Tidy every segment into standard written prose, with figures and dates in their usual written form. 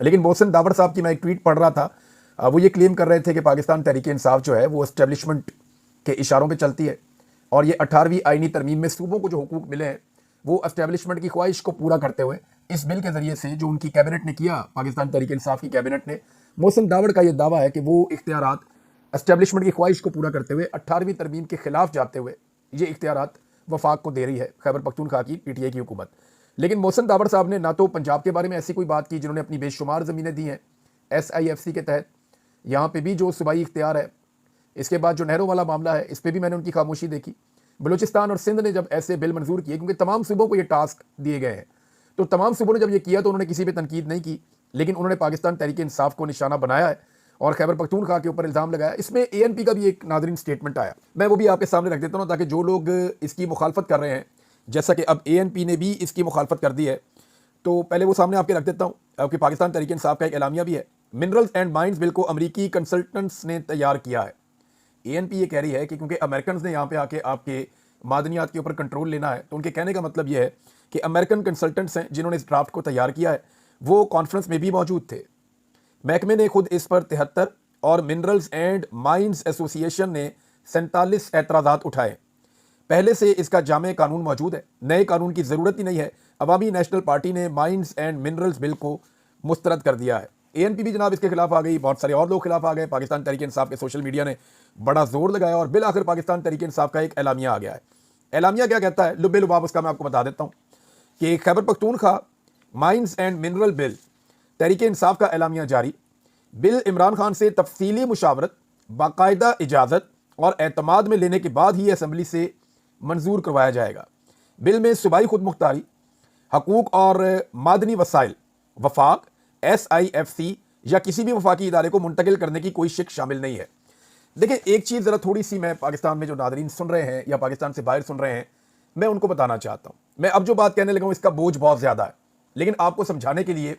लेकिन मोहसिन दावड़ साहब की मैं एक ट्वीट पढ़ रहा था, वो ये क्लेम कर रहे थे कि पाकिस्तान तहरीक इंसाफ जो है वो एस्टेब्लिशमेंट के इशारों पे चलती है और ये 18वीं आईनी तरमीम में सूबों को जो हुकूक मिले हैं वो एस्टेब्लिशमेंट की ख्वाहिश को पूरा करते हुए इस बिल के जरिए से जो उनकी कैबिनेट ने किया, पाकिस्तान तहरीक इंसाफ की कैबिनेट ने, मोहसिन दावड़ का ये दावा है कि वो इख्तियारात एस्टेब्लिशमेंट की ख्वाहिश को पूरा करते हुए 18वीं तरमीम के खिलाफ जाते हुए ये इख्तियारात वफाक को दे रही है, खैबर पख्तूनख्वा की पीटीआई की हुकूमत। लेकिन मोहसिन दावड़ साहब ने ना तो पंजाब के बारे में ऐसी कोई बात की जिन्होंने अपनी बेशुमार ज़मीनें दी हैं SIFC के तहत, यहाँ पे भी जो सूबाई इख्तियार है, इसके बाद जो नहरों वाला मामला है इस पर भी मैंने उनकी खामोशी देखी। बलूचिस्तान और सिंध ने जब ऐसे बिल मंजूर किए, क्योंकि तमाम सूबों को ये टास्क दिए गए हैं, तो तमाम सूबों ने जब ये किया तो उन्होंने किसी पे तनकीद नहीं की, लेकिन उन्होंने पाकिस्तान तहरीक इंसाफ को निशाना बनाया है और खैबर पख्तूनख्वा के ऊपर इल्ज़ाम लगाया। इसमें ANP का भी एक नादरीन स्टेटमेंट आया, मैं वो भी आपके सामने रख देता हूँ ताकि जो लोग इसकी मुखालफत कर रहे हैं, जैसा कि अब ANP ने भी इसकी मुखालफत कर दी है, तो पहले वो सामने आपके रख देता हूँ। आपके पाकिस्तान तहरीक इंसाफ का एक एलामिया भी है। मिनरल्स एंड माइंस बिल को अमरीकी कंसल्टेंट्स ने तैयार किया है। ANP ये कह रही है कि क्योंकि अमेरिकन ने यहाँ पे आके आपके मादनियात के ऊपर कंट्रोल लेना है, तो उनके कहने का मतलब यह है कि अमेरिकन कंसल्टेंट्स हैं जिन्होंने इस ड्राफ्ट को तैयार किया है, वो कॉन्फ्रेंस में भी मौजूद थे। महकमे ने खुद इस पर 73 और मिनरल्स एंड माइंस एसोसिएशन ने 47 एतराज़ात उठाए। पहले से इसका जामे कानून मौजूद है, नए कानून की ज़रूरत ही नहीं है। अवामी नेशनल पार्टी ने माइंस एंड मिनरल्स बिल को मुस्तरद कर दिया है। ANP भी जनाब इसके खिलाफ आ गई, बहुत सारे और लोग खिलाफ आ गए। पाकिस्तान तहरीक इंसाफ के सोशल मीडिया ने बड़ा जोर लगाया और बिल आखिर पाकिस्तान तहरीक इंसाफ का एक एलामिया आ गया है। एलामिया क्या कहता है, लुबे लुबाब उसका मैं आपको बता देता हूँ कि Khyber Pakhtunkhwa mines and mineral bill Tehreek Insaf का एलामिया जारी। बिल इमरान खान से तफसीली मुशावरत, बाकायदा इजाज़त और एतमाद में लेने के बाद ही असम्बली से मंजूर करवाया जाएगा। बिल में सूबाई खुद मुख्तारी, हकूक और मादनी वसाइल, वफाक, SIFC या किसी भी वफाकी इदारे को मुंतकिल करने की कोई शिक शामिल नहीं है। देखिए एक चीज़ ज़रा थोड़ी सी मैं पाकिस्तान में जो नादरीन सुन रहे हैं या पाकिस्तान से बाहर सुन रहे हैं, मैं उनको बताना चाहता हूँ। मैं अब जो बात कहने लगा हूँ इसका बोझ बहुत ज़्यादा है, लेकिन आपको समझाने के लिए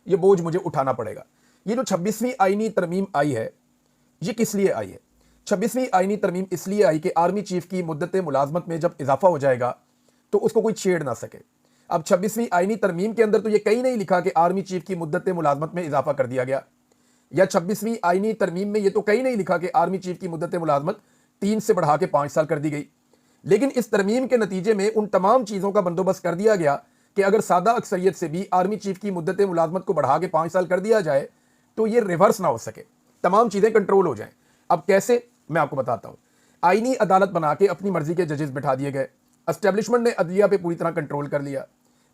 ये बोझ मुझे उठाना पड़ेगा। ये जो 26वीं आईनी तरमीम आई है, ये किस लिए आई है? 26वीं आईनी तरमीम इसलिए आई कि आर्मी चीफ की मुद्दत मुलाजमत में जब इजाफा हो जाएगा तो उसको कोई छेड़ ना सके। अब 26वीं आईनी तरमीम के अंदर तो ये कहीं नहीं लिखा कि आर्मी चीफ की मुद्दत मुलाजमत में इजाफा कर दिया गया, या 26वीं आईनी तरमीम में ये तो कहीं नहीं लिखा कि आर्मी चीफ की मुद्दत मुलाजमत 3 से बढ़ा के 5 साल कर दी गई। लेकिन इस तरमीम के नतीजे में उन तमाम चीज़ों का बंदोबस्त कर दिया गया कि अगर सादा अक्सरियत से भी आर्मी चीफ की मुद्दत मुलाजमत को बढ़ा के 5 साल कर दिया जाए तो ये रिवर्स ना हो सके, तमाम चीज़ें कंट्रोल हो जाएं। अब कैसे, मैं आपको बताता हूँ। आईनी अदालत बना के अपनी मर्जी के जजेस बिठा दिए गए। एस्टेब्लिशमेंट ने अदलिया पे पूरी तरह कंट्रोल कर लिया।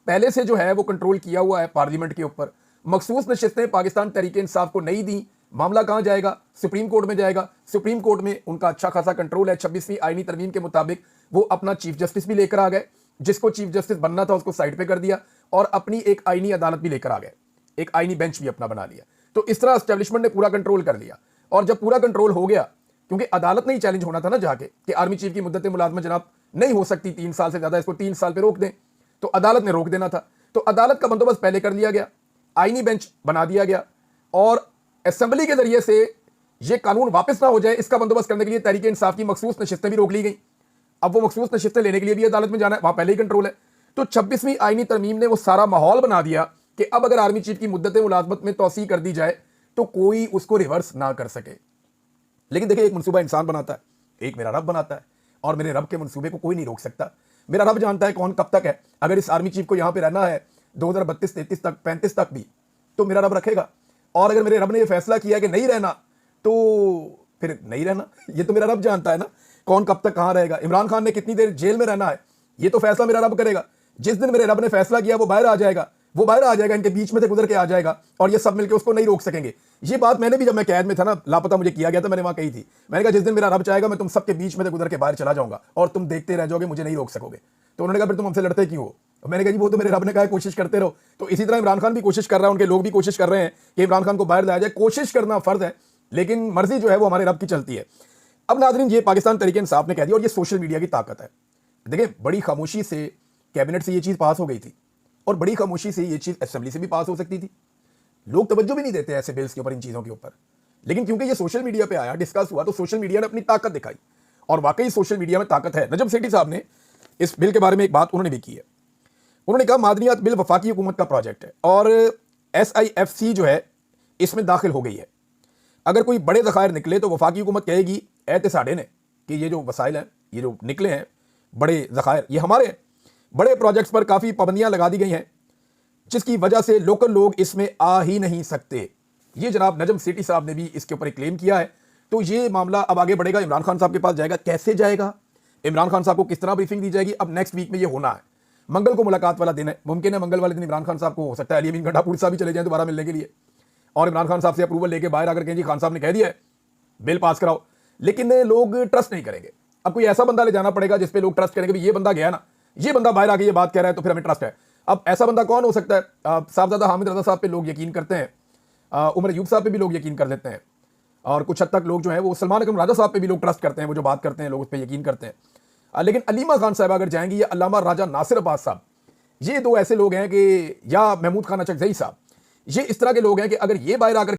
पहले से जो है वो कंट्रोल किया हुआ है पार्लियामेंट के ऊपर। मखसूस नशिस्तें पाकिस्तान तहरीक इंसाफ को नहीं दी, मामला कहाँ जाएगा? सुप्रीम कोर्ट में जाएगा। सुप्रीम कोर्ट में उनका अच्छा खासा कंट्रोल है। 26वीं आईनी तरमीम के मुताबिक वो अपना चीफ जस्टिस भी लेकर आ गए, जिसको चीफ जस्टिस बनना था उसको साइड पे कर दिया, और अपनी एक आईनी अदालत भी लेकर आ गए, एक आईनी बेंच भी अपना बना लिया। तो इस तरह एस्टेब्लिशमेंट ने पूरा कंट्रोल कर लिया। और जब पूरा कंट्रोल हो गया, क्योंकि अदालत ने ही चैलेंज होना था ना जाके कि आर्मी चीफ की मुद्दत मुलाजमत जनाब नहीं हो सकती 3 साल से ज्यादा, इसको 3 साल पे रोक दें, तो अदालत ने रोक देना था। तो अदालत का बंदोबस्त पहले कर लिया गया, आईनी बेंच बना दिया गया, और असेंबली के जरिए से ये कानून वापस ना हो जाए इसका बंदोबस्त करने के लिए तहरीक इंसाफ की मखसूस नशिस्तें भी रोक ली गई। अब वो मखसूस नशिस्तें लेने के लिए भी अदालत में जाना है, वहां पहले ही कंट्रोल है। तो 26वीं आईनी तरमीम ने वो सारा माहौल बना दिया कि अब अगर आर्मी चीफ की मुद्दत मुलाजमत में तोसी कर दी जाए तो कोई उसको रिवर्स ना कर सके। लेकिन देखिए, एक मनसूबा इंसान बनाता है, एक मेरा रब बनाता है, और मेरे रब के मनसूबे को कोई नहीं रोक सकता। मेरा रब जानता है कौन कब तक है। अगर इस आर्मी चीफ को यहां पे रहना है 2032, 33 तक, 35 तक भी, तो मेरा रब रखेगा। और अगर मेरे रब ने यह फैसला किया कि नहीं रहना, तो फिर नहीं रहना। ये तो मेरा रब जानता है ना कौन कब तक कहां रहेगा। इमरान खान ने कितनी देर जेल में रहना है, ये तो फैसला मेरा रब करेगा। जिस दिन मेरे रब ने फैसला किया वो बाहर आ जाएगा, वो बाहर आ जाएगा, इनके बीच में से गुजर के आ जाएगा, और ये सब मिलकर उसको नहीं रोक सकेंगे। ये बात मैंने भी, जब मैं कैद में था ना, लापता मुझे किया गया था, मैंने वहां कही थी। मैंने कहा जिस दिन मेरा रब चाहेगा मैं तुम सबके बीच में से गुजर के बाहर चला जाऊंगा और तुम देखते रह जाओगे, मुझे नहीं रोक सकोगे। तो उन्होंने कहा फिर तुम हमसे लड़ते क्यों हो? मैंने कहा जी वो तो मेरे रब ने कहा कोशिश करते रहो। तो इसी तरह इमरान खान भी कोशिश कर रहा है, उनके लोग भी कोशिश कर रहे हैं कि इमरान खान को बाहर लाया जाए। कोशिश करना फर्ज है, लेकिन मर्जी जो है वो हमारे रब की चलती है। अब नाज़रीन, ये पाकिस्तान तहरीक इंसाफ ने कह दिया, और ये सोशल मीडिया की ताकत है। देखिए, बड़ी खामोशी से कैबिनेट से ये चीज़ पास हो गई थी, और बड़ी खामोशी से ये चीज़ असेंबली से भी पास हो सकती थी। लोग तवज्जो भी नहीं देते ऐसे बिल्स के ऊपर, इन चीज़ों के ऊपर। लेकिन क्योंकि ये सोशल मीडिया पे आया, डिस्कस हुआ, तो सोशल मीडिया ने अपनी ताकत दिखाई, और वाकई सोशल मीडिया में ताकत है। नजम सेठी साहब ने इस बिल के बारे में एक बात उन्होंने भी की है। उन्होंने कहा मादनियात बिल वफाकी हुकूमत का प्रोजेक्ट है, और SIFC जो है इसमें दाखिल हो गई है। अगर कोई बड़े ज़खायर निकले तो वफाकी हुकूमत कहेगी ऐते साढ़े ने कि ये जो वसाइल हैं, ये जो निकले हैं बड़े ज़खायर, ये हमारे हैं। बड़े प्रोजेक्ट्स पर काफ़ी पाबंदियां लगा दी गई हैं जिसकी वजह से लोकल लोग इसमें आ ही नहीं सकते। ये जनाब नजम सेठी साहब ने भी इसके ऊपर एक क्लेम किया है। तो ये मामला अब आगे बढ़ेगा, इमरान खान साहब के पास जाएगा। कैसे जाएगा, इमरान खान साहब को किस तरह ब्रीफिंग दी जाएगी, अब नेक्स्ट वीक में ये होना है। मंगल को मुलाकात वाला दिन है, मुमकिन है मंगल वाले दिन इमरान खान साहब को हो सकता है अली अमीन गंडापुर साहब भी चले जाएं दोबारा मिलने के लिए, और इमरान खान साहब से अप्रूवल लेके बाहर आकर कहें जी खान साहब ने कह दिया है बिल पास कराओ। लेकिन लोग ट्रस्ट नहीं करेंगे। अब कोई ऐसा बंदा ले जाना पड़ेगा जिसपे लोग ट्रस्ट करेंगे, ये बंदा गया ना, ये बंदा बाहर आके ये बात कह रहा है तो फिर हमें ट्रस्ट है। अब ऐसा बंदा कौन हो सकता है? साहबजादा हामिद रजा साहब पे लोग यकीन करते हैं, उमर अयूब साहब पे भी लोग यकीन कर देते हैं, और कुछ हद तक लोग जो है वो सलमान अकरम राजा साहब पे भी लोग ट्रस्ट करते हैं, वो जो बात करते हैं लोग उस पर यकीन करते हैं। लेकिन अलीमा खान साहब अगर जाएंगी या अल्लामा राजा नासिर अब्बास साहब, ये दो ऐसे लोग हैं कि, या महमूद खान अचकजई साहब, ये इस तरह के लोग हैं कि अगर ये बाहर आकर